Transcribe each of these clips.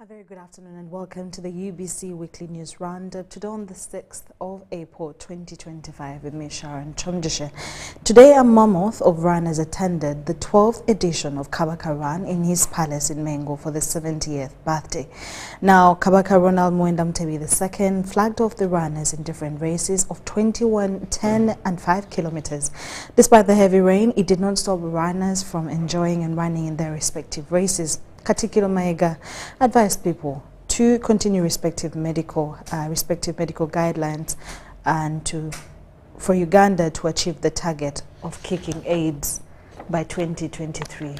very good afternoon and welcome to the UBC Weekly News Roundup today on the 6th of April 2025 with me, Sharon Kyomugisha. Today a mammoth of runners attended the 12th edition of Kabaka Run in his palace in Mengo for the 70th birthday. Now, Kabaka Ronald Mwenda Mtebi II flagged off the runners in different races of 21, 10 and 5 kilometers. Despite the heavy rain, it did not stop runners from enjoying and running in their respective races. Katikiro Maega advised people to continue respective medical guidelines and for Uganda to achieve the target of kicking AIDS by 2023.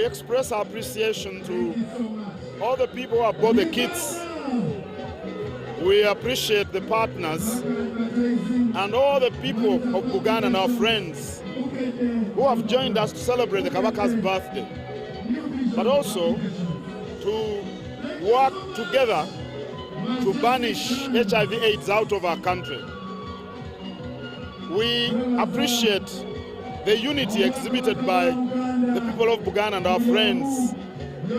Express our appreciation to all the people who have brought the kids. We appreciate the partners and all the people of Uganda and our friends who have joined us to celebrate the Kabaka's birthday, but also to work together to banish HIV/AIDS out of our country. We appreciate the unity exhibited by the people of Uganda and our friends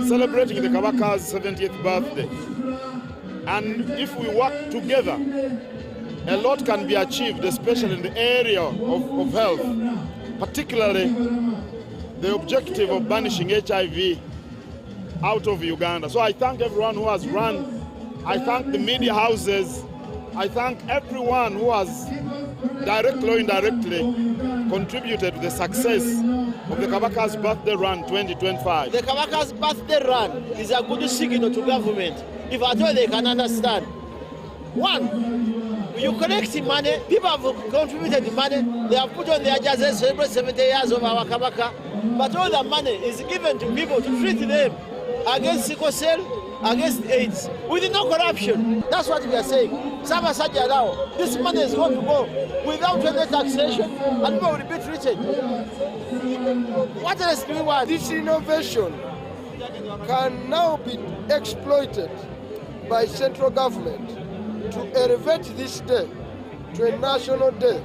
celebrating the Kabaka's 70th birthday. And if we work together, a lot can be achieved, especially in the area of health, particularly the objective of banishing HIV out of Uganda. So I thank everyone who has run. I thank the media houses. I thank everyone who has directly or indirectly contributed to the success of the Kabaka's Birthday Run 2025. The Kabaka's Birthday Run is a good signal to government, if at all they can understand. One, you collect money, people have contributed money, they have put on their jerseys, celebrate 70 years of our Kabaka, but all the money is given to people to treat them against sickle cell, against AIDS, with no corruption. That's what we are saying. This money is going to go without any taxation and people will be treated. What else do we want? This innovation can now be exploited by central government to elevate this day to a national day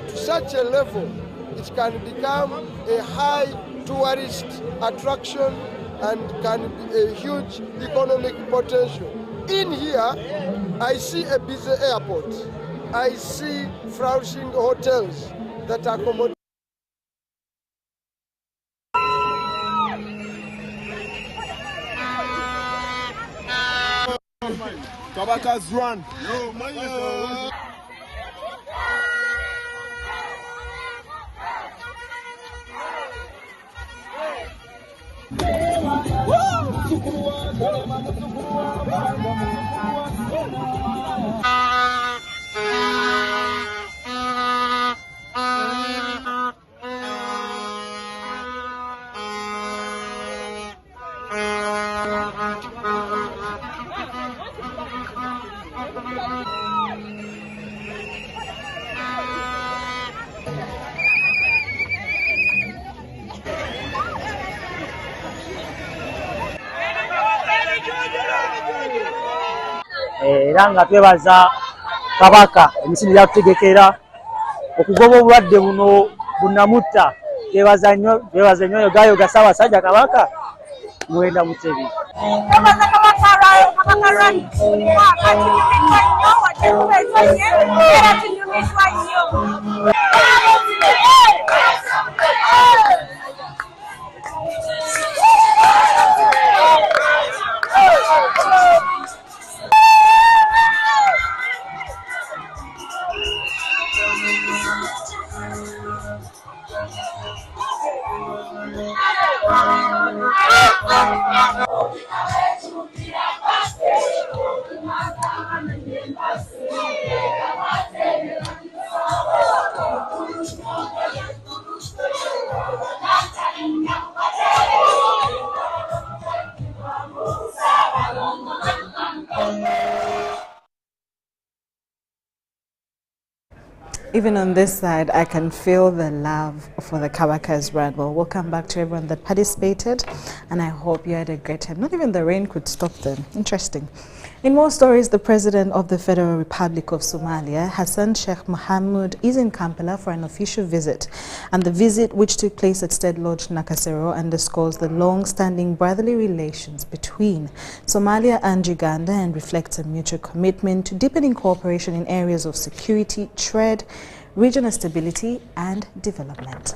to such a level it can become a high tourist attraction and can be a huge economic potential. In here, I see a busy airport. I see flourishing hotels that accommodate. Kabaka's Run. era nga twebaza Kabaka emisiri yakutegekera okugoba obulwadde buno bunamutta. Twebaza nnyo Gayoga Ssaabasajja Kabaka Mwenda Mutebi. Even on this side, I can feel the love for the Kabaka as well. Well, welcome back to everyone that participated, and I hope you had a great time. Not even the rain could stop them. Interesting. In more stories, the President of the Federal Republic of Somalia, Hassan Sheikh Mohamud, is in Kampala for an official visit. And the visit, which took place at State Lodge Nakasero, underscores the long-standing brotherly relations between Somalia and Uganda and reflects a mutual commitment to deepening cooperation in areas of security, trade, regional stability and development.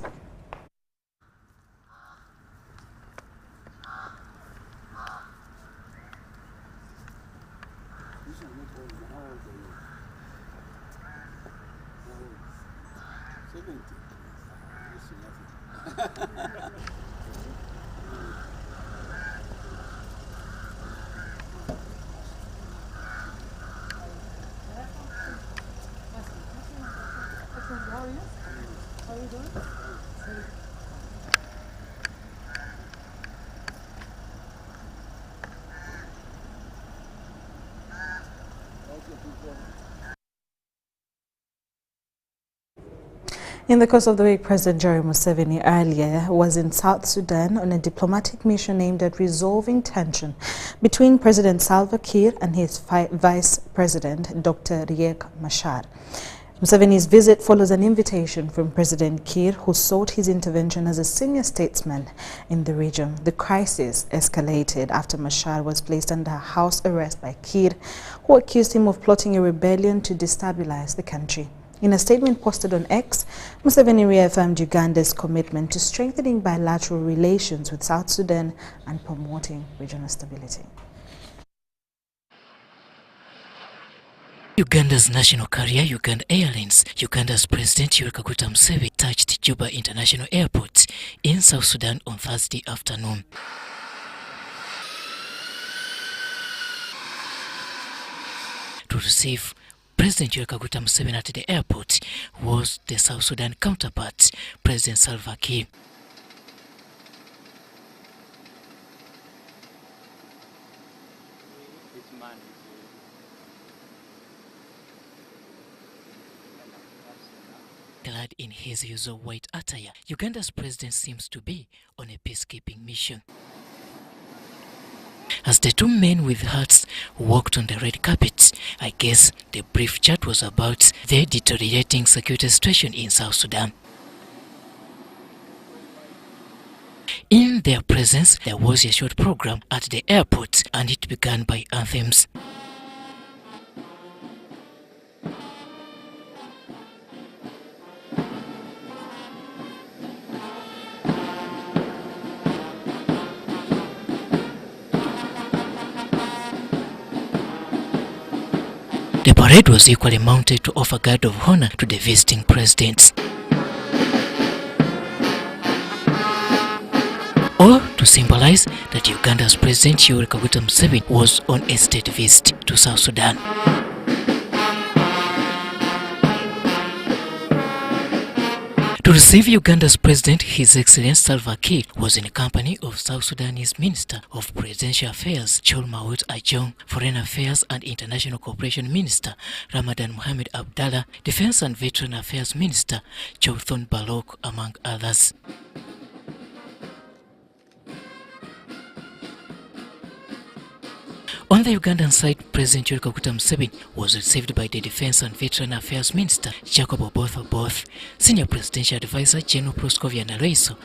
In the course of the week, President Museveni earlier was in South Sudan on a diplomatic mission aimed at resolving tension between President Salva Kiir and his Vice President, Dr. Riek Machar. Museveni's visit follows an invitation from President Kiir, who sought his intervention as a senior statesman in the region. The crisis escalated after Machar was placed under house arrest by Kiir, who accused him of plotting a rebellion to destabilize the country. In a statement posted on X, Museveni reaffirmed Uganda's commitment to strengthening bilateral relations with South Sudan and promoting regional stability. Uganda's national carrier, Uganda Airlines, Uganda's President Yoweri Museveni touched Juba International Airport in South Sudan on Thursday afternoon. To receive President Yoweri Museveni at the airport was the South Sudan counterpart, President Salva Kiir. Clad in his usual white attire, Uganda's president seems to be on a peacekeeping mission. As the two men with hats walked on the red carpet, I guess the brief chat was about the deteriorating security situation in South Sudan. In their presence, there was a short program at the airport, and it began by anthems. The parade was equally mounted to offer guard of honor to the visiting presidents, or to symbolize that Uganda's President Yoweri Museveni was on a state visit to South Sudan. To receive Uganda's President, His Excellency Salva Kiir was in company of South Sudanese Minister of Presidential Affairs, Chol Maut Ajong, Foreign Affairs and International Cooperation Minister, Ramadan Mohamed Abdallah, Defense and Veteran Affairs Minister, Chowthon Balok, among others. On On the Ugandan side, President Museveni was received by the Defense and Veteran Affairs Minister Jacob Oboth, Senior Presidential Advisor General Proscovia Naloiso.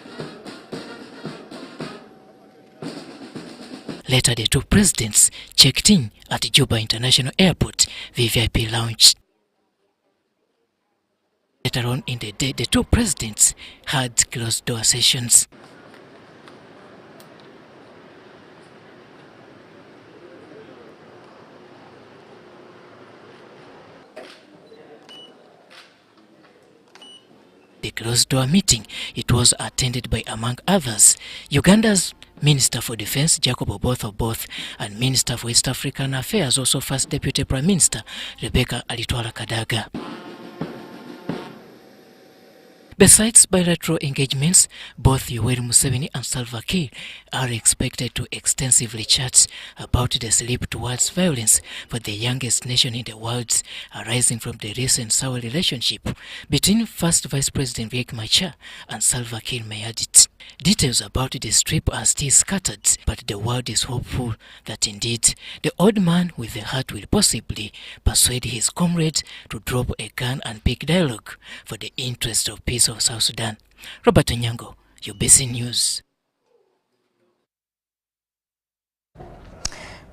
Later, the two presidents checked in at Juba International Airport VVIP lounge. Later on in the day, the two presidents had closed-door sessions. The closed-door meeting, it was attended by, among others, Uganda's Minister for Defense Jacob Oboth and Minister for East African Affairs, also First Deputy Prime Minister Rebecca Alitwala Kadaga. Besides bilateral engagements, both Yoweri Museveni and Salva Kiir are expected to extensively chat about the slip towards violence for the youngest nation in the world, arising from the recent sour relationship between First Vice President Riek Machar and Salva Kiir Mayardit. Details about this trip are still scattered, but the world is hopeful that indeed the old man with the heart will possibly persuade his comrade to drop a gun and pick dialogue for the interest of peace of South Sudan. Robert Onyango, UBC News.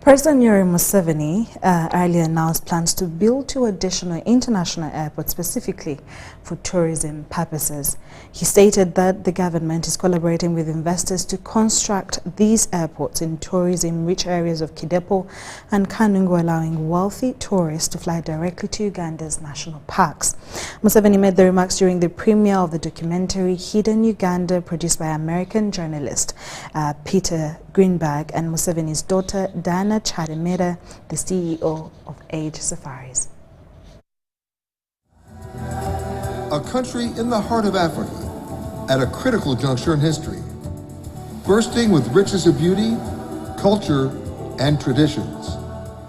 President Yoweri Museveni earlier announced plans to build 2 additional international airports specifically for tourism purposes. He stated that the government is collaborating with investors to construct these airports in tourism-rich areas of Kidepo and Kanungu, allowing wealthy tourists to fly directly to Uganda's national parks. Museveni made the remarks during the premiere of the documentary Hidden Uganda, produced by American journalist Peter Greenberg and Museveni's daughter Diana Chademera, the CEO of Age Safaris. A country in the heart of Africa, at a critical juncture in history, bursting with riches of beauty, culture, and traditions,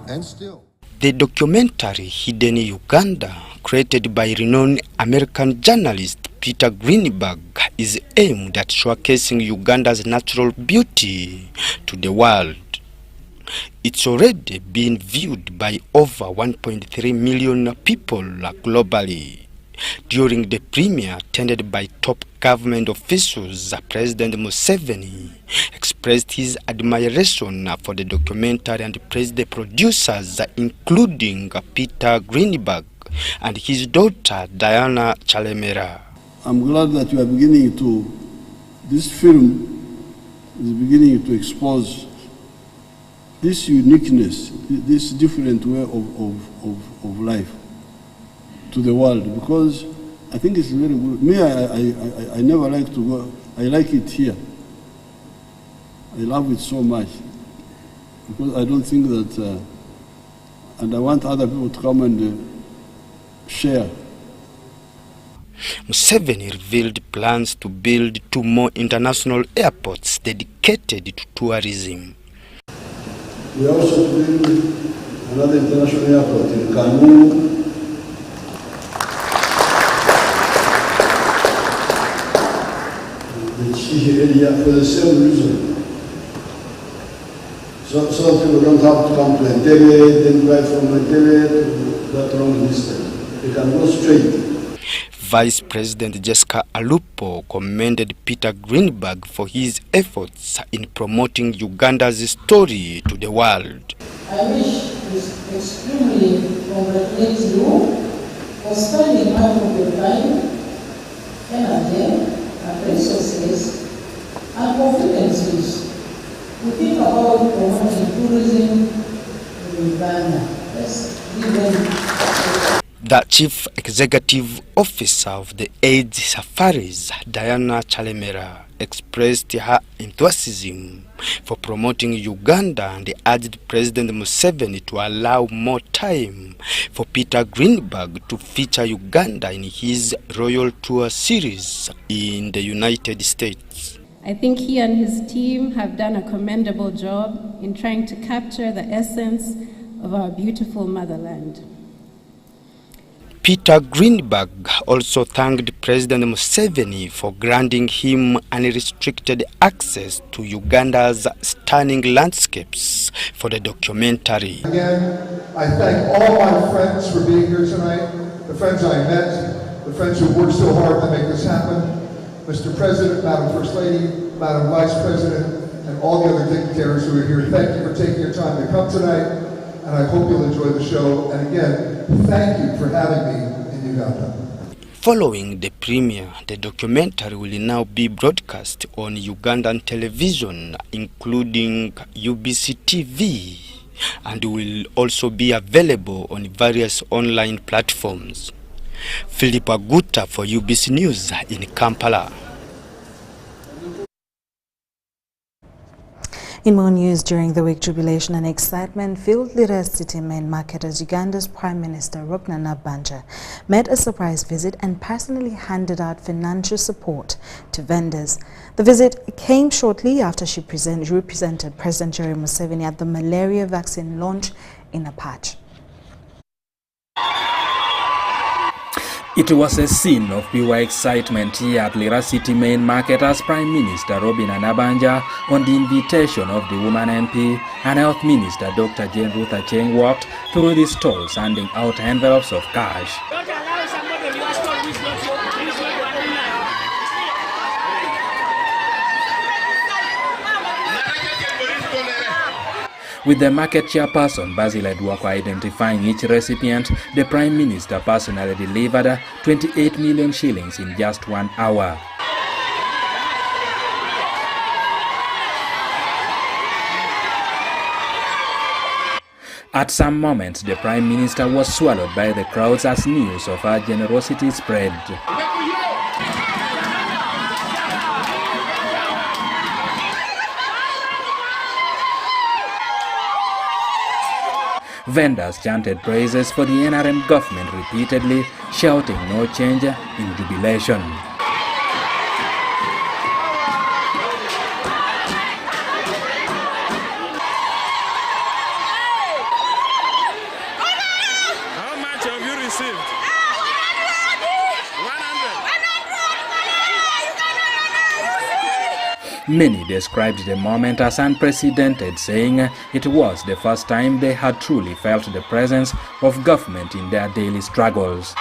and still. The documentary Hidden Uganda, created by renowned American journalist Peter Greenberg, is aimed at showcasing Uganda's natural beauty to the world. It's already been viewed by over 1.3 million people globally. During the premiere attended by top government officials, President Museveni expressed his admiration for the documentary and praised the producers, including Peter Greenberg and his daughter Diana Chalemera. I'm glad that you are beginning to, this film is beginning to expose this uniqueness, this different way of life to the world, because I think it's very good. Me, I never like to go, I like it here. I love it so much, because I don't think that, and I want other people to come and share. Museveni revealed plans to build 2 more international airports dedicated to tourism. We are also building another international airport in Kanungu, the Chihi area, for the same reason. So people don't have to come to Entebbe, then drive from Entebbe to that long distance. They can go straight. Vice President Jessica Alupo commended Peter Greenberg for his efforts in promoting Uganda's story to the world. I wish to extremely congratulate you for spending part of your time, energy, and resources, and confidences to think about promoting tourism in Uganda. The Chief Executive Officer of the Age Safaris, Diana Chalemera, expressed her enthusiasm for promoting Uganda and urged President Museveni to allow more time for Peter Greenberg to feature Uganda in his Royal Tour series in the United States. I think he and his team have done a commendable job in trying to capture the essence of our beautiful motherland. Peter Greenberg also thanked President Museveni for granting him unrestricted access to Uganda's stunning landscapes for the documentary. Again, I thank all my friends for being here tonight, the friends I met, the friends who worked so hard to make this happen, Mr. President, Madam First Lady, Madam Vice President, and all the other dignitaries who are here. Thank you for taking your time to come tonight, and I hope you'll enjoy the show. And again, thank you for having me in Uganda. Following the premiere, the documentary will now be broadcast on Ugandan television, including UBC TV, and will also be available on various online platforms. Philip Aguta for UBC News in Kampala. In more news, during the week, jubilation and excitement filled Lira city main market as Uganda's Prime Minister Robert Nabanja made a surprise visit and personally handed out financial support to vendors. The visit came shortly after she represented President Yoweri Museveni at the malaria vaccine launch in a patch. It was a scene of pure excitement here at Lira City Main Market as Prime Minister Robin Nabanja, on the invitation of the Woman MP and Health Minister Dr. Jane Ruth Acheng, walked through the stalls handing out envelopes of cash. With the market chairperson Basil Edwako identifying each recipient, the Prime Minister personally delivered 28 million shillings in just 1 hour. At some moments, the Prime Minister was swallowed by the crowds as news of her generosity spread. Vendors chanted praises for the NRM government repeatedly, shouting no change in jubilation. How much have you received? 100. Many described the moment as unprecedented, saying it was the first time they had truly felt the presence of government in their daily struggles.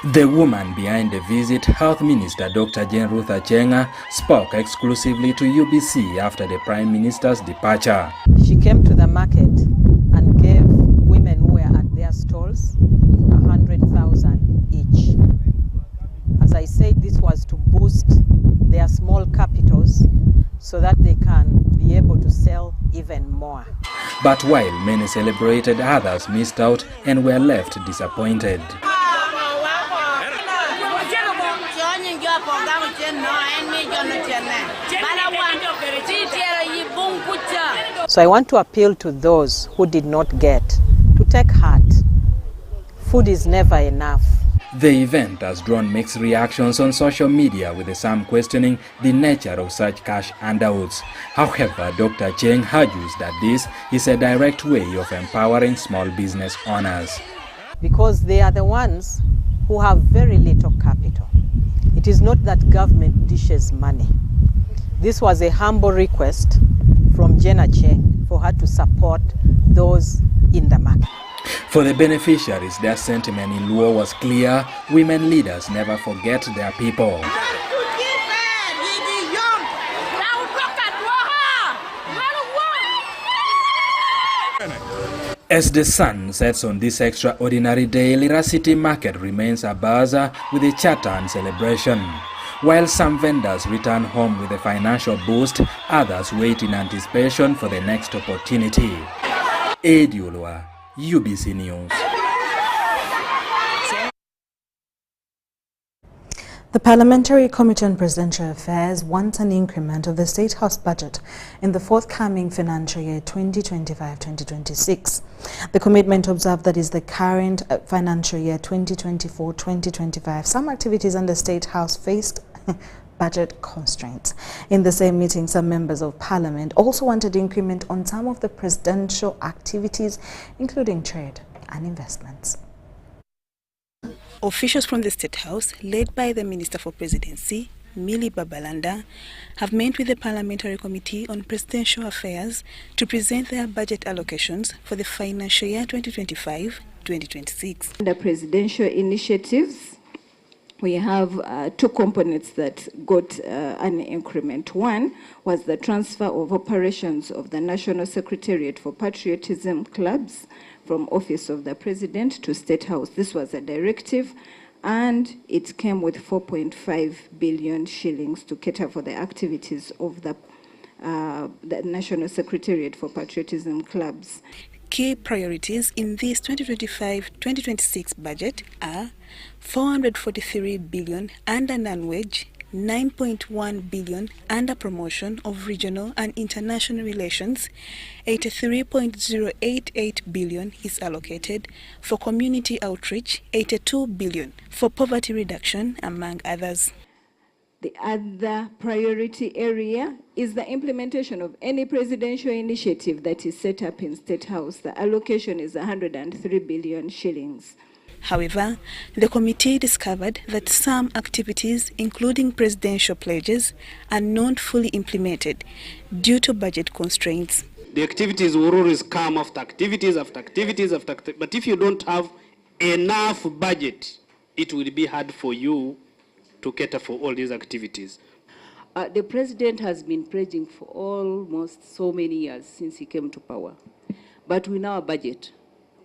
The woman behind the visit, Health Minister Dr. Jane Ruth Acheng, spoke exclusively to UBC after the Prime Minister's departure. She came to the market and gave women who were at their stalls 100,000 each. As I said, this was to boost their small capitals so that they can be able to sell even more. But while many celebrated, others missed out and were left disappointed. So I want to appeal to those who did not get to take heart. Food is never enough. The event has drawn mixed reactions on social media, with some questioning the nature of such cash handouts. However, Dr. Cheng argues that this is a direct way of empowering small business owners. Because they are the ones who have very little capital. It is not that government dishes money. This was a humble request from Jenna Cheng for her to support those in the market. For the beneficiaries, their sentiment in Luo was clear: women leaders never forget their people. As the sun sets on this extraordinary day, Lira City Market remains abuzz with a chatter and celebration. While some vendors return home with a financial boost, others wait in anticipation for the next opportunity. Ediolwa, UBC News. The Parliamentary Committee on Presidential Affairs wants an increment of the State House budget in the forthcoming financial year 2025-2026. The commitment observed that is the current financial year 2024-2025. Some activities under State House faced budget constraints. In the same meeting, some members of Parliament also wanted increment on some of the presidential activities, including trade and investments. Officials from the State House, led by the Minister for Presidency, Millie Babalanda, have met with the Parliamentary Committee on Presidential Affairs to present their budget allocations for the financial year 2025-2026. Under presidential initiatives, we have two components that got an increment. One was the transfer of operations of the National Secretariat for Patriotism Clubs from Office of the President to State House. This was a directive, and it came with 4.5 billion shillings to cater for the activities of the National Secretariat for Patriotism Clubs. Key priorities in this 2025-2026 budget are 443 billion under non-wage, 9.1 billion under promotion of regional and international relations, 83.088 billion is allocated for community outreach, 82 billion for poverty reduction, among others. The other priority area is the implementation of any presidential initiative that is set up in State House. The allocation is 103 billion shillings. However, the committee discovered that some activities, including presidential pledges, are not fully implemented due to budget constraints. The activities will always come after activities after activities after activities, but if you don't have enough budget, it will be hard for you to cater for all these activities. The president has been pledging for almost so many years since he came to power. But we know our budget.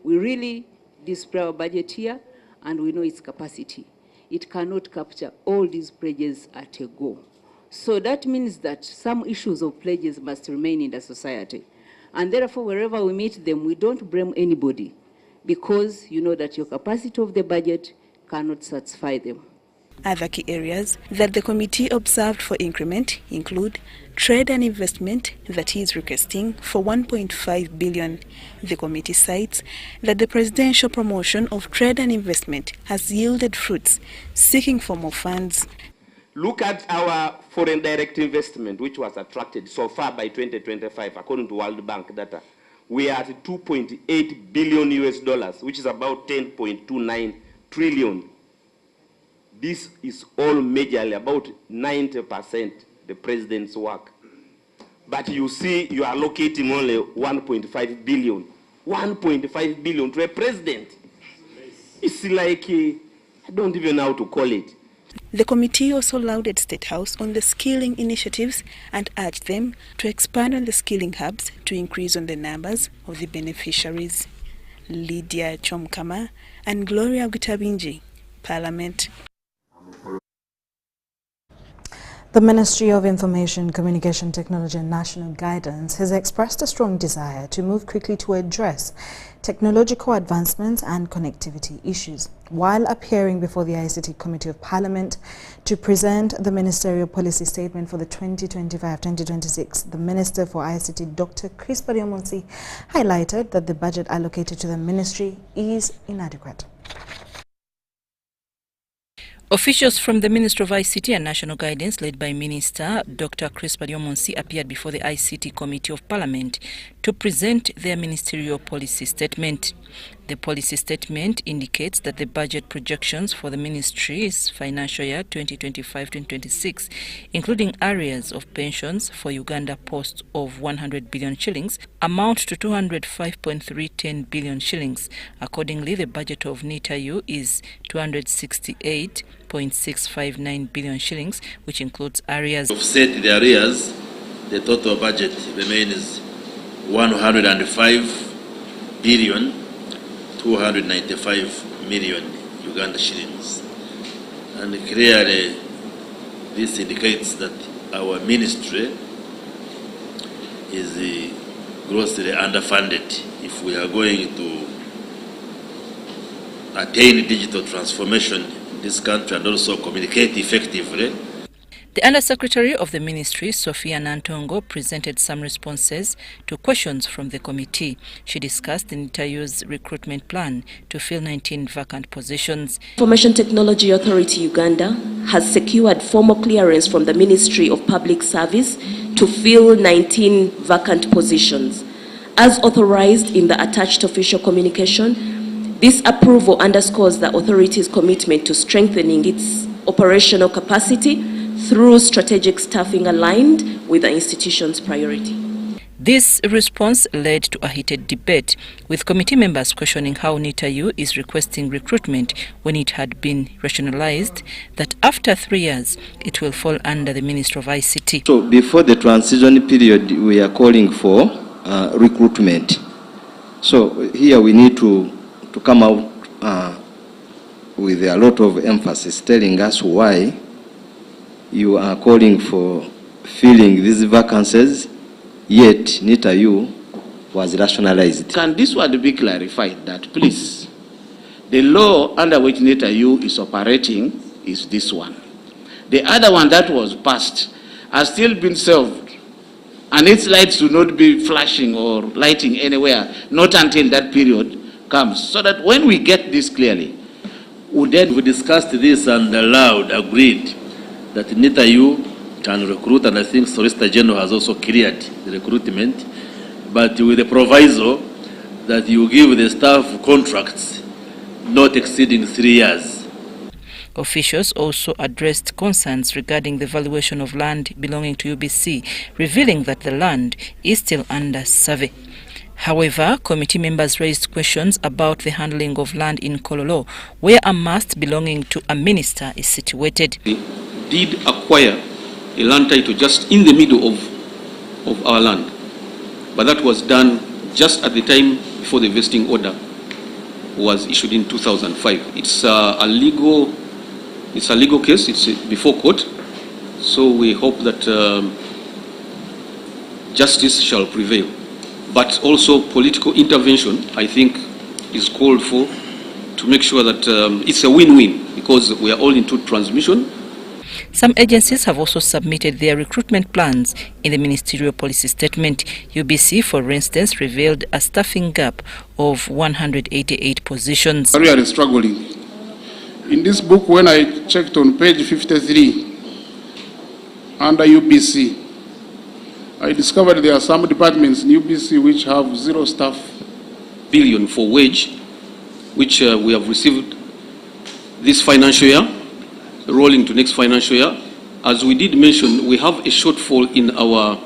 We really display our budget here, and we know its capacity. It cannot capture all these pledges at a go. So that means that some issues of pledges must remain in the society. And therefore, wherever we meet them, we don't blame anybody, because you know that your capacity of the budget cannot satisfy them. Other key areas that the committee observed for increment include trade and investment, that is requesting for 1.5 billion. The committee cites that the presidential promotion of trade and investment has yielded fruits, seeking for more funds. Look at our foreign direct investment, which was attracted so far by 2025, according to World Bank data. We are at $2.8 billion US, which is about 10.29 trillion. This is all majorly about 90% the president's work. But you see, you are allocating only 1.5 billion. 1.5 billion to a president. It's like, I don't even know how to call it. The committee also lauded State House on the skilling initiatives and urged them to expand on the skilling hubs to increase on the numbers of the beneficiaries. Lydia Chomkama and Gloria Gutabinji, Parliament. The Ministry of Information, Communication Technology and National Guidance has expressed a strong desire to move quickly to address technological advancements and connectivity issues. While appearing before the ICT Committee of Parliament to present the ministerial policy statement for the 2025-2026, the Minister for ICT, Dr. Chris Bariomonsi, highlighted that the budget allocated to the ministry is inadequate. Officials from the Ministry of ICT and National Guidance, led by Minister Dr. Chris Bariomonsi, appeared before the ICT Committee of Parliament to present their ministerial policy statement. The policy statement indicates that the budget projections for the ministry's financial year 2025-2026, including areas of pensions for Uganda Post of 100 billion shillings, amount to 205.310 billion shillings. Accordingly, the budget of NITAU is 268.659 billion shillings, which includes areas. Offset the arrears, the total budget remains 105 billion 295 million Uganda shillings. And clearly, this indicates that our ministry is grossly underfunded if we are going to attain digital transformation in this country and also communicate effectively. The Undersecretary of the Ministry, Sophia Nantongo, presented some responses to questions from the committee. She discussed the NITAU's recruitment plan to fill 19 vacant positions. Information Technology Authority Uganda has secured formal clearance from the Ministry of Public Service to fill 19 vacant positions. As authorized in the attached official communication, This approval underscores the authority's commitment to strengthening its operational capacity through strategic staffing aligned with the institution's priority. This response led to a heated debate, with committee members questioning how NITAU is requesting recruitment when it had been rationalized that after 3 years it will fall under the Ministry of ICT. So before the transition period, we are calling for recruitment. So here we need to come out with a lot of emphasis telling us why you are calling for filling these vacancies, yet NITAU was rationalized. Can this word be clarified that, please, the law under which NITAU is operating is this one. The other one that was passed has still been served, and its lights will not be flashing or lighting anywhere, not until that period comes. So that when we get this clearly, we discussed this and allowed, agreed that NITAU can recruit, and I think Solicitor General has also cleared the recruitment, but with the proviso that you give the staff contracts not exceeding 3 years. Officials also addressed concerns regarding the valuation of land belonging to UBC, revealing that the land is still under survey. However, committee members raised questions about the handling of land in Kololo, where a mast belonging to a minister is situated. We did acquire a land title just in the middle of our land, but that was done just at the time before the vesting order was issued in 2005. It's a legal case. It's before court, so we hope that justice shall prevail. But also political intervention, I think, is called for to make sure that it's a win-win, because we are all into transmission. Some agencies have also submitted their recruitment plans in the ministerial policy statement. UBC, for instance, revealed a staffing gap of 188 positions. We are struggling. In this book, when I checked on page 53, under UBC, I discovered there are some departments in UBC which have 0 staff. Billion for wage, which we have received this financial year, rolling to next financial year. As we did mention, we have a shortfall in our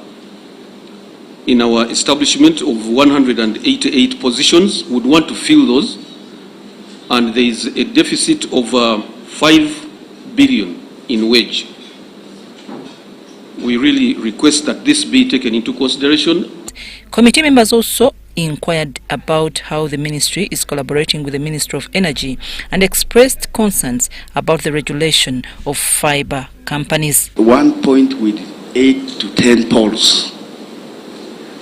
establishment of 188 positions. We would want to fill those, and there is a deficit of 5 billion in wage. We really request that this be taken into consideration. Committee members also inquired about how the ministry is collaborating with the Ministry of Energy and expressed concerns about the regulation of fiber companies. One point with 8 to 10 poles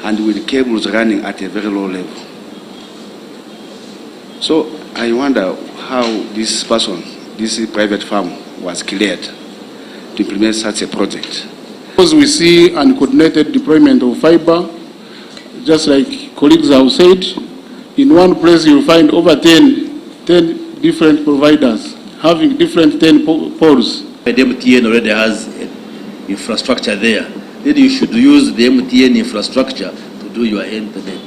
and with cables running at a very low level. So I wonder how this person, this private firm, was cleared to implement such a project. Because we see uncoordinated deployment of fiber, just like colleagues have said, in one place you'll find over 10 different providers having different 10 poles. The MTN already has infrastructure there. Then you should use the MTN infrastructure to do your internet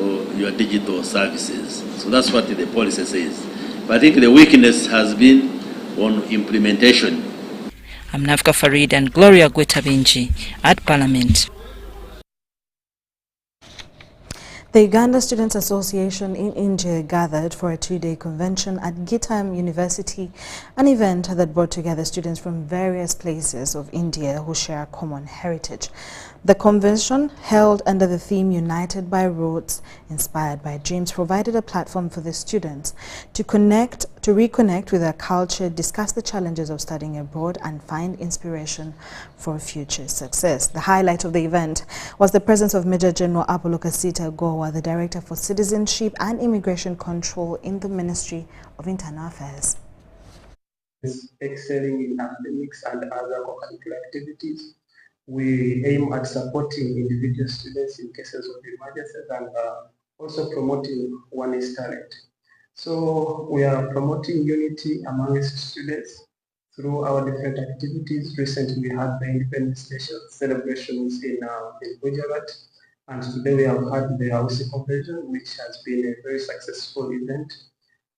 or your digital services. So that's what the policy says. But I think the weakness has been on implementation. I'm Navka Farid and Gloria Gwetabinji at Parliament. The Uganda Students Association in India gathered for a 2-day convention at Gitam University, an event that brought together students from various places of India who share a common heritage. The convention, held under the theme United by Roads, Inspired by Dreams, provided a platform for the students to reconnect with their culture, discuss the challenges of studying abroad, and find inspiration for future success. The highlight of the event was the presence of Major General Apolokasita Gowa, the Director for Citizenship and Immigration Control in the Ministry of Internal Affairs. Excelling in academics and other co-curricular activities. We aim at supporting individual students in cases of emergencies and also promoting one's talent. So we are promoting unity amongst students through our different activities. Recently we had the Independence Day celebrations in Gujarat, and today we have had the House Convention, which has been a very successful event.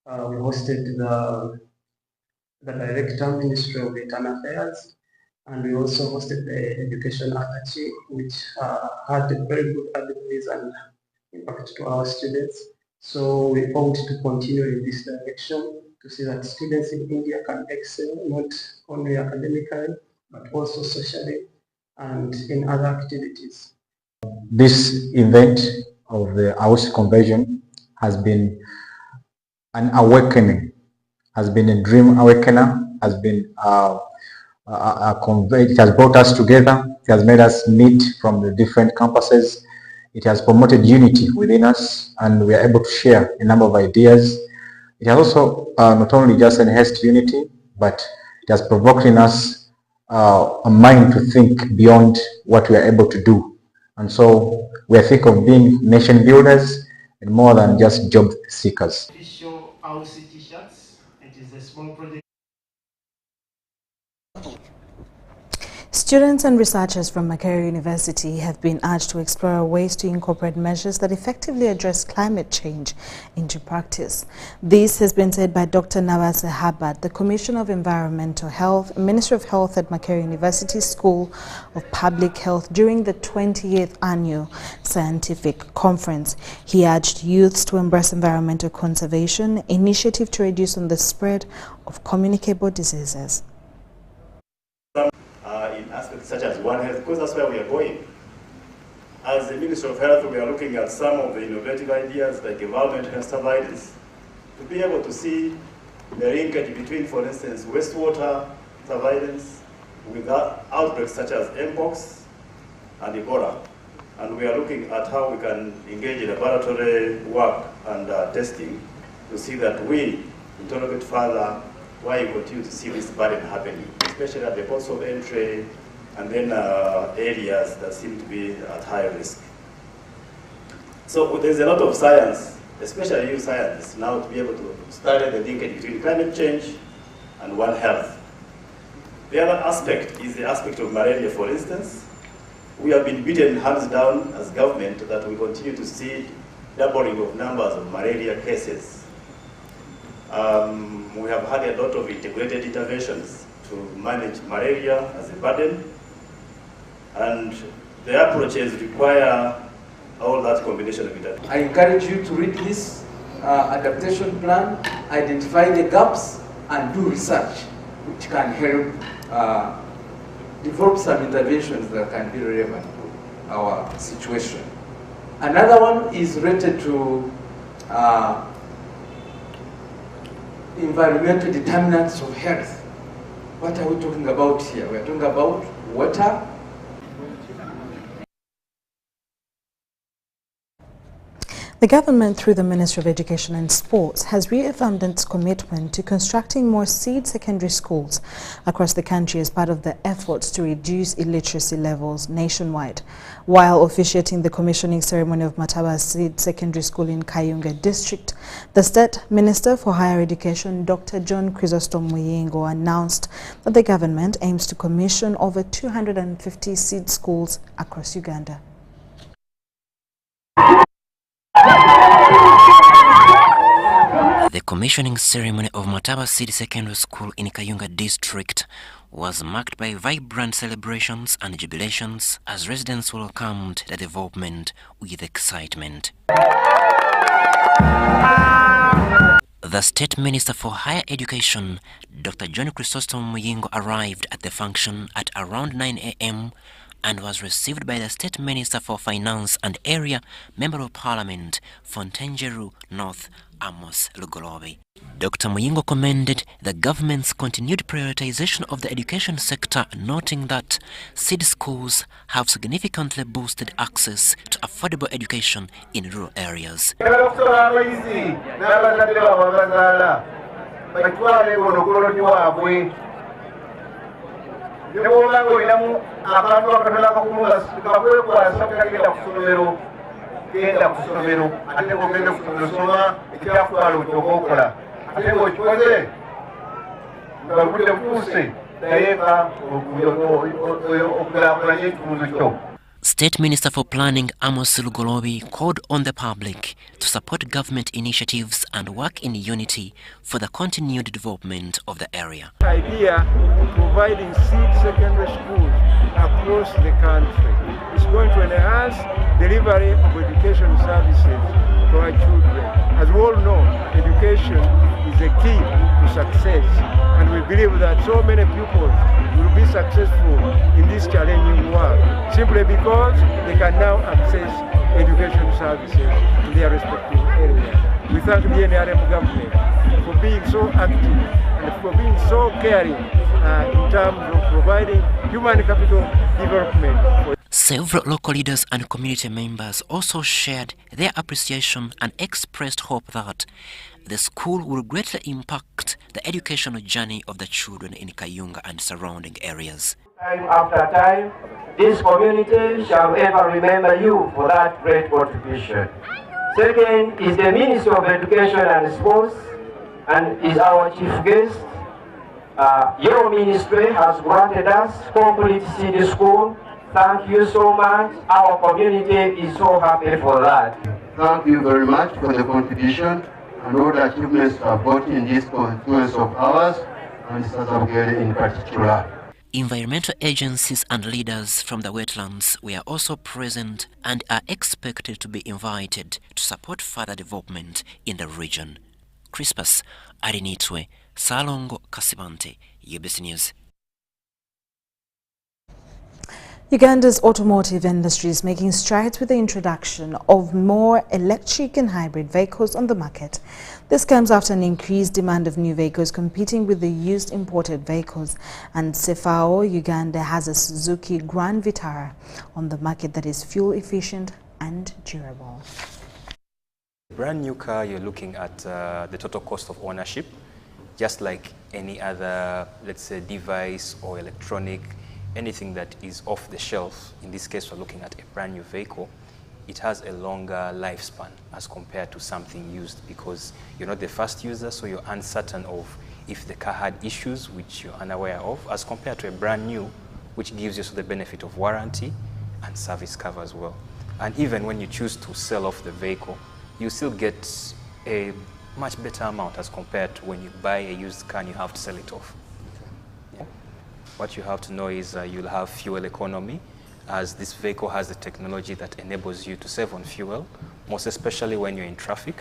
We hosted the Director, Ministry of Internal Affairs, and we also hosted the Education Attaché, which had a very good advice and impact to our students. So we hope to continue in this direction to see that students in India can excel not only academically, but also socially and in other activities. This event of the House Conversion has been an awakening, has been a dream awakener, has been it has brought us together, it has made us meet from the different campuses, it has promoted unity within us, and we are able to share a number of ideas. It has also not only just enhanced unity, but it has provoked in us a mind to think beyond what we are able to do. And so we are thinking of being nation builders and more than just job seekers. Official house t-shirts. It is a small project. Students and researchers from Makerere University have been urged to explore ways to incorporate measures that effectively address climate change into practice. This has been said by Dr. Nabase Habat, the Commissioner of Environmental Health, Minister of Health at Makerere University School of Public Health during the 20th Annual Scientific Conference. He urged youths to embrace environmental conservation initiative to reduce the spread of communicable diseases. In aspects such as One Health, because that's where we are going. As the Minister of Health, we are looking at some of the innovative ideas like environmental health surveillance, to be able to see the linkage between, for instance, wastewater surveillance with outbreaks such as Mpox and Ebola. And we are looking at how we can engage in laboratory work and testing to see that we interrogate further why you continue to see this burden happening, especially at the ports of entry and then areas that seem to be at high risk. So there's a lot of science, especially new scientists, now to be able to study the linkage between climate change and One Health. The other aspect is the aspect of malaria, for instance. We have been beaten hands down as government that we continue to see doubling of numbers of malaria cases. We have had a lot of integrated interventions to manage malaria as a burden, and the approaches require all that combination of it. I encourage you to read this adaptation plan, identify the gaps, and do research, which can help develop some interventions that can be relevant to our situation. Another one is related to environmental determinants of health. What are we talking about here? We are talking about water. The government, through the Ministry of Education and Sports, has reaffirmed its commitment to constructing more seed secondary schools across the country as part of the efforts to reduce illiteracy levels nationwide. While officiating the commissioning ceremony of Mataba Seed Secondary School in Kayunga District, the State Minister for Higher Education, Dr. John Chrysostom Muyingo, announced that the government aims to commission over 250 seed schools across Uganda. The commissioning ceremony of Mataba Seed Secondary School in Kayunga District was marked by vibrant celebrations and jubilations as residents welcomed the development with excitement. The State Minister for Higher Education, Dr. John Chrysostom Muyingo, arrived at the function at around 9 a.m. and was received by the State Minister for Finance and Area Member of Parliament, Fontenjeru North, Amos Lugolobi. Dr. Muyingo commended the government's continued prioritization of the education sector, noting that seed schools have significantly boosted access to affordable education in rural areas. State Minister for Planning Amos Lugolobi called on the public to support government initiatives and work in unity for the continued development of the area. The idea of providing seed secondary schools across the country is going to enhance delivery of education services to our children. As we all know, education is the key to success, and we believe that so many pupils will be successful in this challenging world simply because they can now access education services in their respective areas. We thank the NRM government for being so active and for being so caring in terms of providing human capital development. Several local leaders and community members also shared their appreciation and expressed hope that the school will greatly impact the educational journey of the children in Kayunga and surrounding areas. Time after time, this community shall ever remember you for that great contribution. Second is the Ministry of Education and Sports, and is our chief guest. Your ministry has granted us complete city school. Thank you so much. Our community is so happy for that. Thank you very much for the contribution and all the achievements you have brought in this constituency of ours, and Sazabgere in particular. Environmental agencies and leaders from the wetlands were also present and are expected to be invited to support further development in the region. Crispus Arinitwe, Salongo Kasibante, UBC News. Uganda's automotive industry is making strides with the introduction of more electric and hybrid vehicles on the market. This comes after an increased demand of new vehicles competing with the used imported vehicles, and Sefao Uganda has a Suzuki Grand Vitara on the market that is fuel efficient and durable. Brand new car, you're looking at the total cost of ownership, just like any other, let's say, device or electronic, anything that is off the shelf. In this case, we're looking at a brand new vehicle. It has a longer lifespan as compared to something used, because you're not the first user, so you're uncertain of if the car had issues which you're unaware of, as compared to a brand new, which gives you the benefit of warranty and service cover as well. And even when you choose to sell off the vehicle, you still get a much better amount as compared to when you buy a used car and you have to sell it off. What you have to know is you'll have fuel economy, as this vehicle has the technology that enables you to save on fuel, most especially when you're in traffic.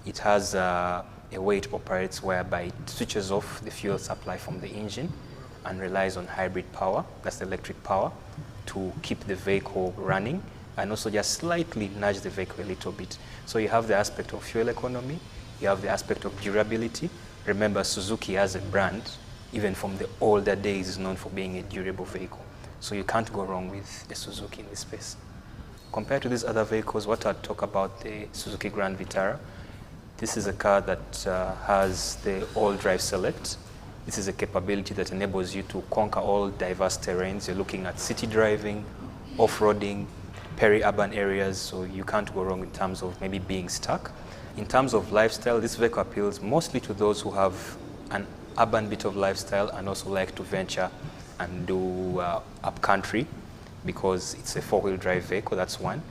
It has a way it operates whereby it switches off the fuel supply from the engine and relies on hybrid power, that's the electric power, to keep the vehicle running and also just slightly nudge the vehicle a little bit. So you have the aspect of fuel economy, you have the aspect of durability. Remember, Suzuki as a brand, even from the older days, is known for being a durable vehicle. So you can't go wrong with a Suzuki in this space. Compared to these other vehicles, what I'd talk about the Suzuki Grand Vitara. This is a car that has the all-drive select. This is a capability that enables you to conquer all diverse terrains. You're looking at city driving, off-roading, peri-urban areas, so you can't go wrong in terms of maybe being stuck. In terms of lifestyle, this vehicle appeals mostly to those who have an urban bit of lifestyle and also like to venture and do upcountry, because it's a four-wheel drive vehicle, that's one.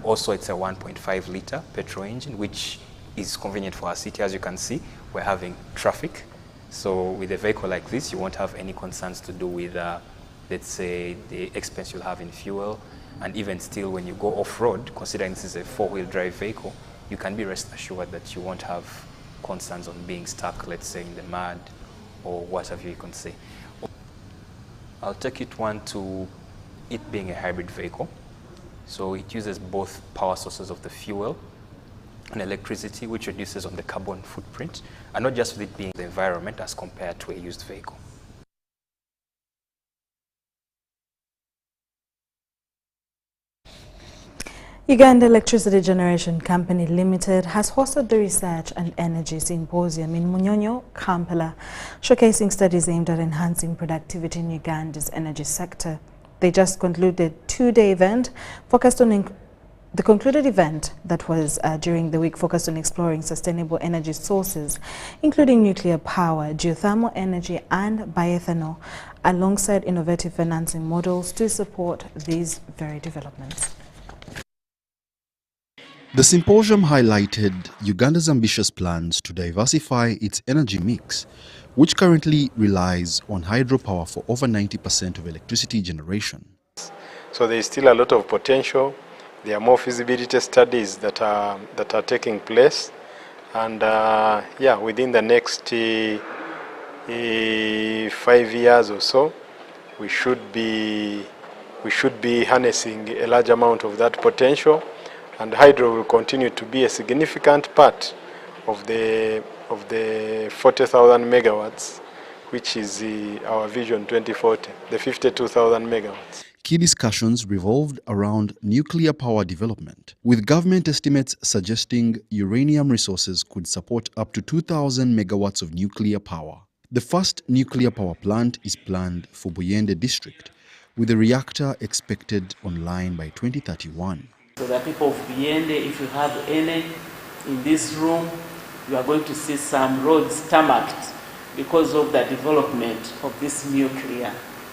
Also, it's a 1.5 liter petrol engine, which is convenient for our city. As you can see, we're having traffic. So with a vehicle like this, you won't have any concerns to do with, let's say, the expense you'll have in fuel. And even still, when you go off-road, considering this is a four-wheel drive vehicle, you can be rest assured that you won't have concerns on being stuck, let's say, in the mud or whatever you can say. I'll take it one to it being a hybrid vehicle. So it uses both power sources of the fuel and electricity, which reduces on the carbon footprint, and not just with it being the environment as compared to a used vehicle. Uganda Electricity Generation Company Limited has hosted the Research and Energy Symposium in Munyonyo, Kampala, showcasing studies aimed at enhancing productivity in Uganda's energy sector. They just concluded a two-day event focused on the concluded event that was during the week focused on exploring sustainable energy sources, including nuclear power, geothermal energy and bioethanol, alongside innovative financing models to support these very developments. The symposium highlighted Uganda's ambitious plans to diversify its energy mix, which currently relies on hydropower for over 90% of electricity generation. So there is still a lot of potential. There are more feasibility studies that are taking place, and yeah, within the next 5 years or so, we should be harnessing a large amount of that potential, and hydro will continue to be a significant part of the 40,000 megawatts, which is our Vision 2040, the 52,000 megawatts. Key discussions revolved around nuclear power development, with government estimates suggesting uranium resources could support up to 2,000 megawatts of nuclear power. The first nuclear power plant is planned for Buyende district, with a reactor expected online by 2031. So the people of Buyende, if you have any in this room, you are going to see some roads tarmacked because of the development of this nuclear.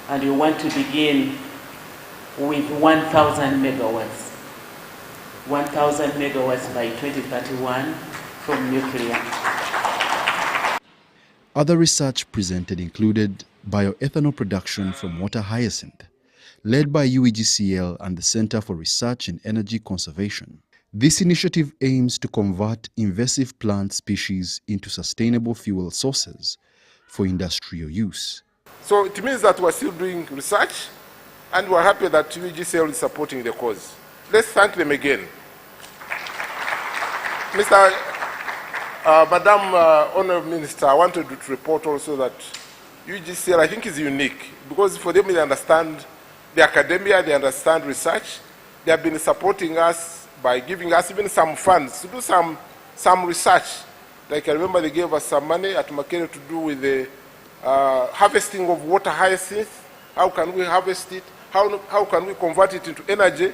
And you want to begin with 1,000 megawatts. 1,000 megawatts by 2031 from nuclear. Other research presented included bioethanol production from water hyacinth, led by UEGCL and the Center for Research in Energy Conservation. This initiative aims to convert invasive plant species into sustainable fuel sources for industrial use. So it means that we're still doing research, and we're happy that UEGCL is supporting the cause. Let's thank them again. Madam Honourable Minister, I wanted to report also that UEGCL, I think, is unique, because for them, they understand the academia, they understand research. They have been supporting us by giving us even some funds to do some research. Like I remember they gave us some money at Makere to do with the harvesting of water hyacinth. How can we harvest it? How can we convert it into energy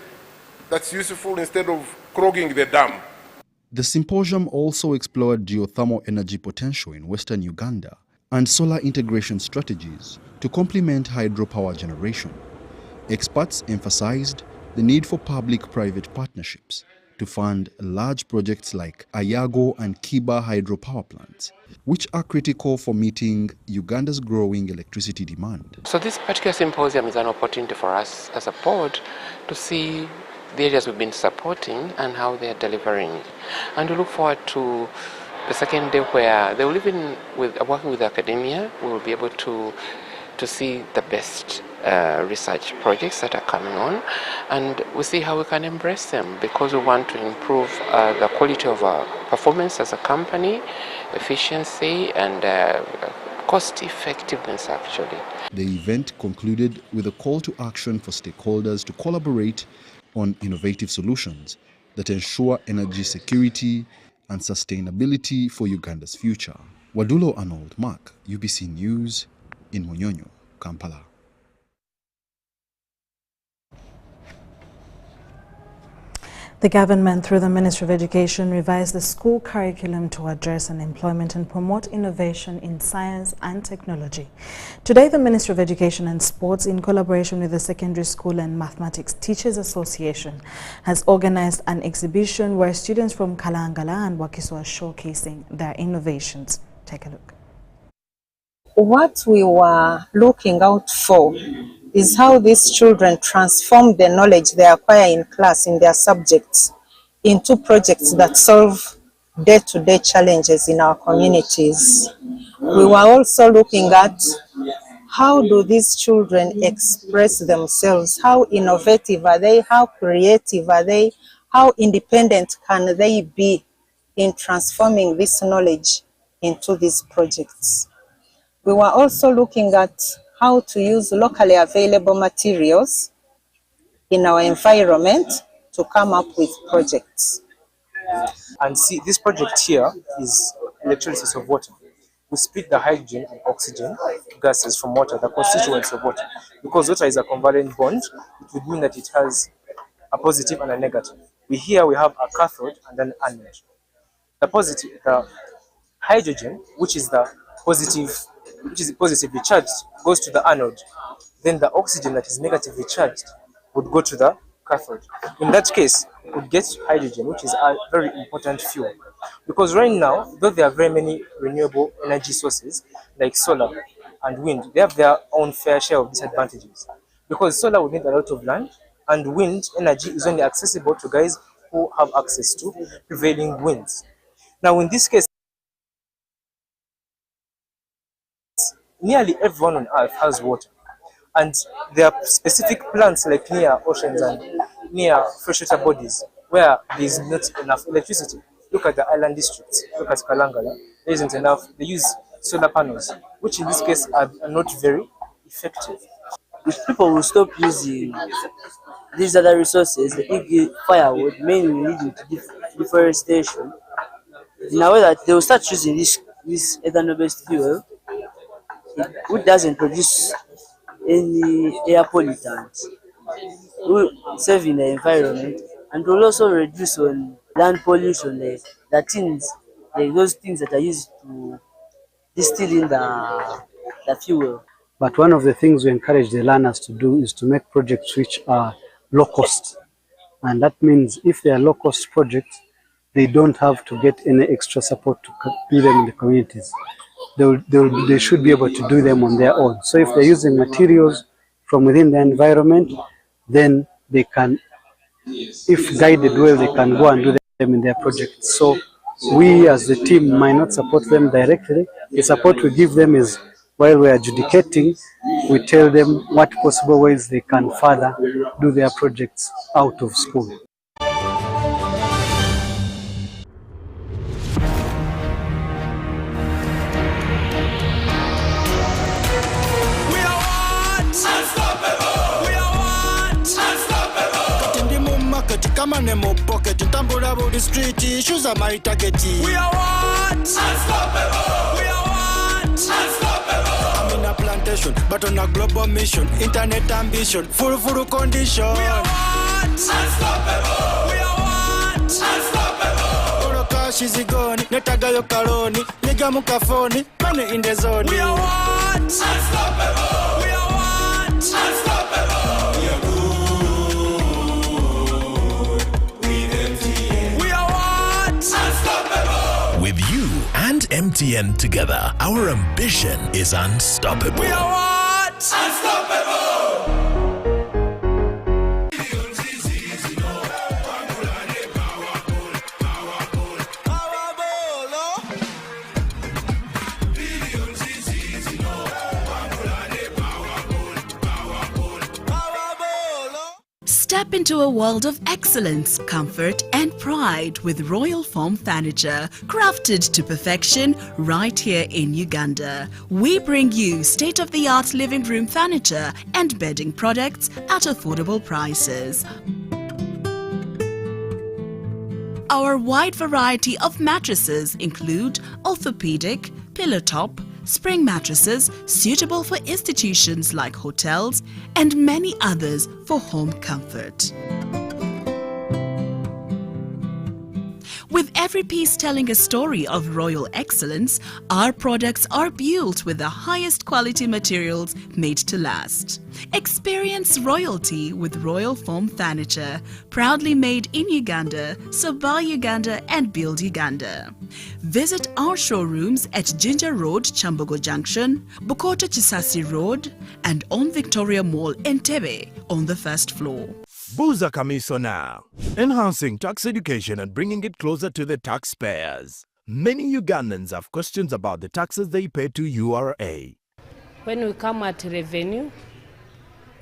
that's useful instead of clogging the dam? The symposium also explored geothermal energy potential in western Uganda and solar integration strategies to complement hydropower generation. Experts emphasized the need for public-private partnerships to fund large projects like Ayago and Kiba hydropower plants, which are critical for meeting Uganda's growing electricity demand. So this particular symposium is an opportunity for us as a board to see the areas we've been supporting and how they are delivering. And we look forward to the second day where they will even, working with academia, we will be able to see the best research projects that are coming on, and we see how we can embrace them, because we want to improve the quality of our performance as a company, efficiency and cost effectiveness actually. The event concluded with a call to action for stakeholders to collaborate on innovative solutions that ensure energy security and sustainability for Uganda's future. Wadulo Arnold, Mark, UBC News in Munyonyo, Kampala. The government, through the Ministry of Education, revised the school curriculum to address unemployment and promote innovation in science and technology. Today, the Ministry of Education and Sports, in collaboration with the Secondary School and Mathematics Teachers Association, has organized an exhibition where students from Kalangala and Wakiso are showcasing their innovations. Take a look. What we were looking out for is how these children transform the knowledge they acquire in class in their subjects into projects that solve day-to-day challenges in our communities. We were also looking at how do these children express themselves, how innovative are they, how creative are they, how independent can they be in transforming this knowledge into these projects. We were also looking at how to use locally available materials in our environment to come up with projects. And see, this project here is electrolysis of water. We split the hydrogen and oxygen gases from water, the constituents of water. Because water is a covalent bond, it would mean that it has a positive and a negative. Here we have a cathode and an anode. The hydrogen, which is the positive which is positively charged, goes to the anode. Then the oxygen that is negatively charged would go to the cathode. In that case, we would get hydrogen, which is a very important fuel. Because right now, though there are very many renewable energy sources like solar and wind, they have their own fair share of disadvantages. Because solar would need a lot of land, and wind energy is only accessible to guys who have access to prevailing winds. Now, in this case, nearly everyone on Earth has water. And there are specific plants like near oceans and near freshwater bodies where there is not enough electricity. Look at the island districts, look at Kalangala, there isn't enough. They use solar panels, which in this case are not very effective. If people will stop using these other resources, the big firewood, mainly leading to deforestation, in a way that they will start using this ethanol-based fuel, which doesn't produce any air pollutants, will save in the environment, and will also reduce on land pollution, like those things that are used to distill in the fuel. But one of the things we encourage the learners to do is to make projects which are low cost. And that means if they are low cost projects, they don't have to get any extra support to do them in the communities. They should be able to do them on their own. So if they're using materials from within the environment, then they can, if guided well, they can go and do them in their projects. So we as the team might not support them directly. The support we give them is while we're adjudicating, we tell them what possible ways they can further do their projects out of school. Come on, mo pocket, tambula body street, issues are my target. We are what? Unstoppable. We are what? Unstoppable. I'm in a plantation, but on a global mission, internet ambition, full condition. We are what? Unstoppable. We are what? Unstoppable. Oro cash is gone, netaga yo kaloni, niga mukafoni, money in the zone. We are what? Unstoppable. We are what? Unstoppable. We are good. With you and MTN together, our ambition is unstoppable. We are what? Unstoppable! Step into a world of excellence, comfort and pride with Royal Foam Furniture, crafted to perfection right here in Uganda. We bring you state-of-the-art living room furniture and bedding products at affordable prices. Our wide variety of mattresses include orthopedic, pillow top, spring mattresses suitable for institutions like hotels, and many others for home comfort. With every piece telling a story of royal excellence, our products are built with the highest quality materials made to last. Experience royalty with Royal Foam Furniture, proudly made in Uganda, so buy Uganda and build Uganda. Visit our showrooms at Ginger Road, Chambogo Junction, Bukota Chisasi Road, and on Victoria Mall, Entebbe, on the first floor. Buza Kamiso now, enhancing tax education and bringing it closer to the taxpayers. Many Ugandans have questions about the taxes they pay to URA. When we come at revenue,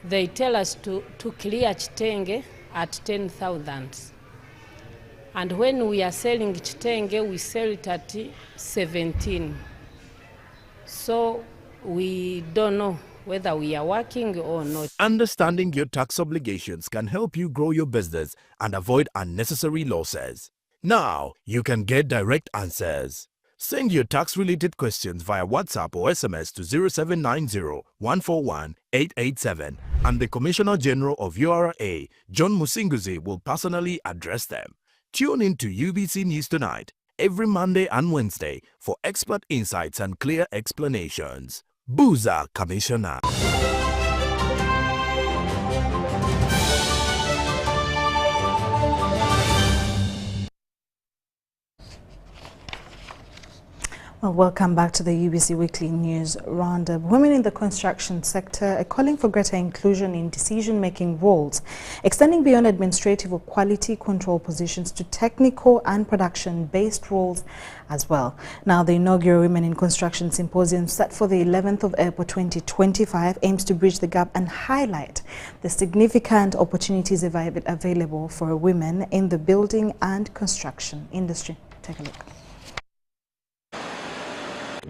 they tell us to clear Chitenge at 10,000. And when we are selling Chitenge, we sell it at 17. So we don't know whether we are working or not. Understanding your tax obligations can help you grow your business and avoid unnecessary losses. Now, you can get direct answers. Send your tax-related questions via WhatsApp or SMS to 0790-141-887 and the Commissioner General of URA, John Musinguzi, will personally address them. Tune in to UBC News Tonight every Monday and Wednesday for expert insights and clear explanations. Boozer Commissioner. Well, welcome back to the UBC Weekly News Roundup. Women in the construction sector are calling for greater inclusion in decision-making roles, extending beyond administrative or quality control positions to technical and production-based roles as well. Now, the inaugural Women in Construction Symposium set for the 11th of April 2025 aims to bridge the gap and highlight the significant opportunities available for women in the building and construction industry. Take a look.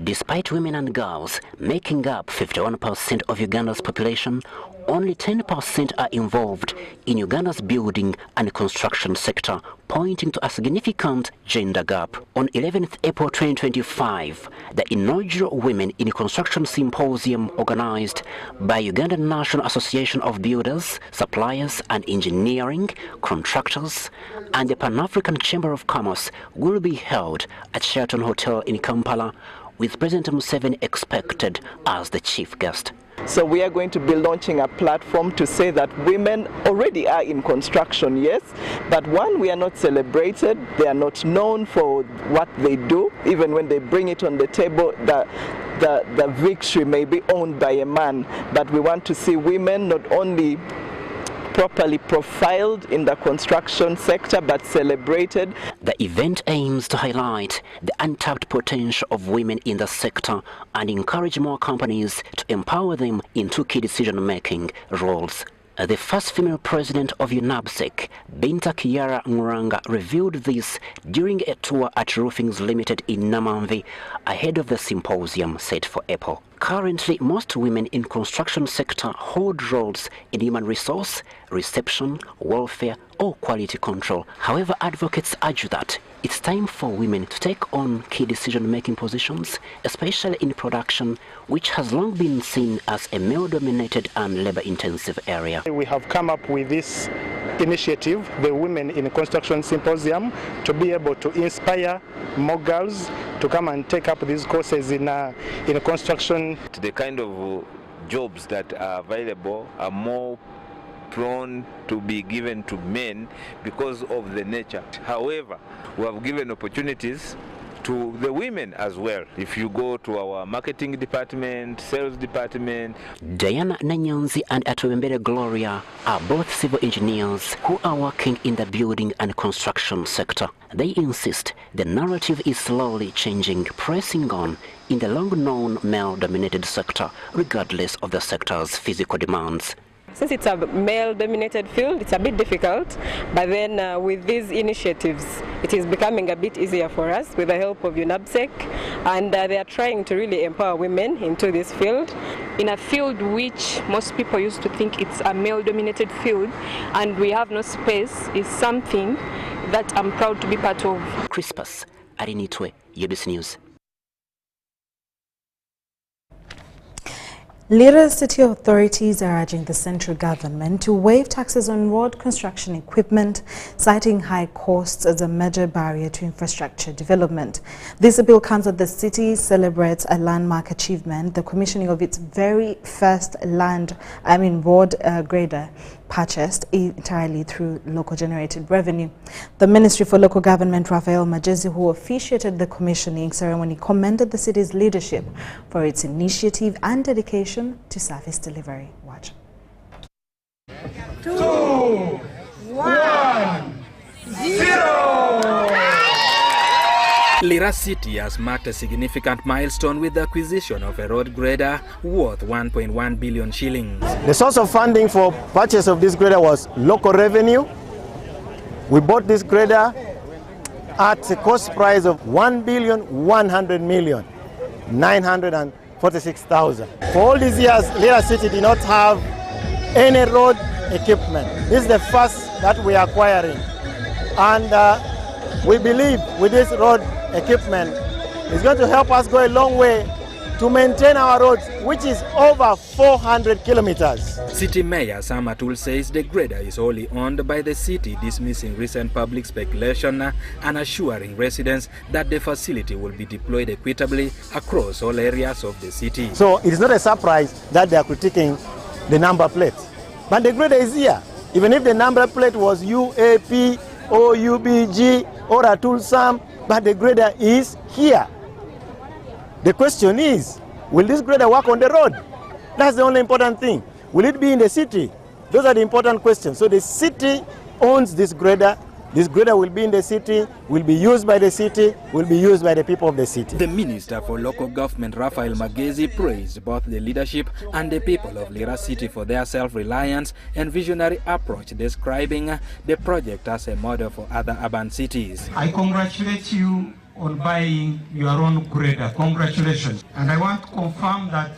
Despite women and girls making up 51% of Uganda's population, only 10% are involved in Uganda's building and construction sector, pointing to a significant gender gap. On 11th April 2025, the inaugural Women in Construction Symposium organized by Ugandan National Association of Builders, Suppliers and Engineering, Contractors, and the Pan-African Chamber of Commerce will be held at Sheraton Hotel in Kampala, with President Museveni expected as the chief guest. So we are going to be launching a platform to say that women already are in construction, yes, but one, we are not celebrated, they are not known for what they do. Even when they bring it on the table, the victory may be owned by a man, but we want to see women not only properly profiled in the construction sector but celebrated. The event aims to highlight the untapped potential of women in the sector and encourage more companies to empower them into key decision-making roles. The first female president of UNABSEC, Binta Kiara Nguranga, revealed this during a tour at Roofings Limited in Namamvi ahead of the symposium set for April. Currently, most women in construction sector hold roles in human resource, reception, welfare, or quality control. However, advocates argue that it's time for women to take on key decision-making positions, especially in production, which has long been seen as a male-dominated and labor-intensive area. We have come up with this initiative, the Women in Construction Symposium, to be able to inspire more girls to come and take up these courses in construction. The kind of jobs that are available are more prone to be given to men because of the nature. However, we have given opportunities to the women as well. If you go to our marketing department, sales department. Diana Nanyonzi and Atuembere Gloria are both civil engineers who are working in the building and construction sector. They insist the narrative is slowly changing, pressing on in the long-known male-dominated sector, regardless of the sector's physical demands. Since it's a male-dominated field, it's a bit difficult, but then with these initiatives, it is becoming a bit easier for us with the help of UNABSEC, and they are trying to really empower women into this field. In a field which most people used to think it's a male-dominated field, and we have no space, is something that I'm proud to be part of. Crispus Arinitwe, UBC News. Lira city authorities are urging the central government to waive taxes on road construction equipment, citing high costs as a major barrier to infrastructure development. This appeal comes as the city celebrates a landmark achievement, the commissioning of its very first road grader, purchased entirely through local generated revenue. The Ministry for Local Government, Raphael Majezi, who officiated the commissioning ceremony, commended the city's leadership for its initiative and dedication to service delivery. Watch. 2, 1, 0. Lira City has marked a significant milestone with the acquisition of a road grader worth 1.1 billion shillings. The source of funding for purchase of this grader was local revenue. We bought this grader at a cost price of 1,100,946,000. For all these years, Lira City did not have any road equipment. This is the first that we are acquiring. And we believe with this road equipment, it's going to help us go a long way to maintain our roads, which is over 400 kilometers. City Mayor Sam Atul says the grader is wholly owned by the city, dismissing recent public speculation and assuring residents that the facility will be deployed equitably across all areas of the city. So it is not a surprise that they are critiquing the number plate. But the grader is here. Even if the number plate was UAP or UBG or Atul Sam, but the grader is here. The question is, will this grader work on the road? That's the only important thing. Will it be in the city? Those are the important questions. So the city owns this grader. This grader will be in the city, will be used by the city, will be used by the people of the city. The Minister for Local Government, Raphael Magezi, praised both the leadership and the people of Lira City for their self-reliance and visionary approach, describing the project as a model for other urban cities. I congratulate you on buying your own grader. Congratulations. And I want to confirm that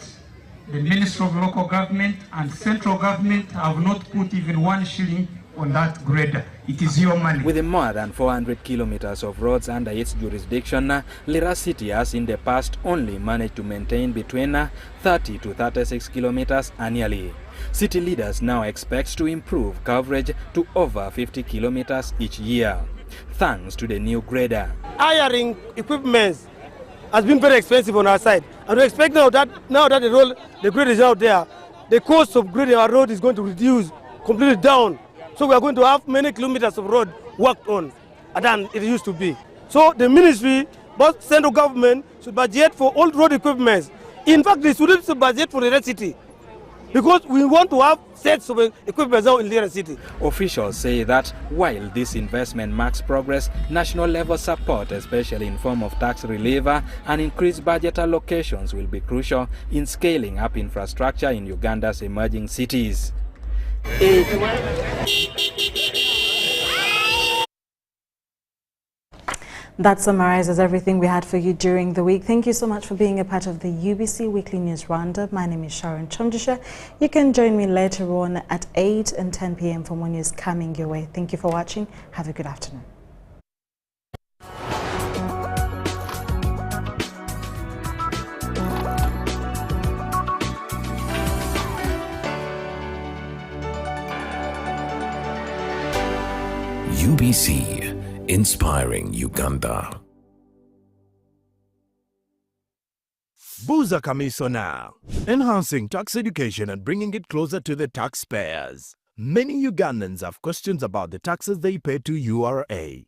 the Ministry of Local Government and Central Government have not put even 1 shilling on that grader. It is your money. With more than 400 kilometers of roads under its jurisdiction, Lira City has in the past only managed to maintain between 30 to 36 kilometers annually. City leaders now expect to improve coverage to over 50 kilometers each year, thanks to the new grader. Hiring equipment has been very expensive on our side, and we expect now that the grader is out there, the cost of grading our road is going to reduce completely down. So we are going to have many kilometers of road worked on than it used to be. So the ministry, both central government, should budget for all road equipment. In fact, they should budget for the city, because we want to have sets of equipment now in Lira City. Officials say that while this investment marks progress, national level support, especially in form of tax relief and increased budget allocations, will be crucial in scaling up infrastructure in Uganda's emerging cities. That summarizes everything we had for you during the week. Thank you so much for being a part of the UBC Weekly News Roundup. My name is Sharon Kyomugisha. You can join me later on at 8 and 10 p.m. for more news coming your way. Thank you for watching. Have a good afternoon. UBC, inspiring Uganda. Buza Kamiso now, enhancing tax education and bringing it closer to the taxpayers. Many Ugandans have questions about the taxes they pay to URA.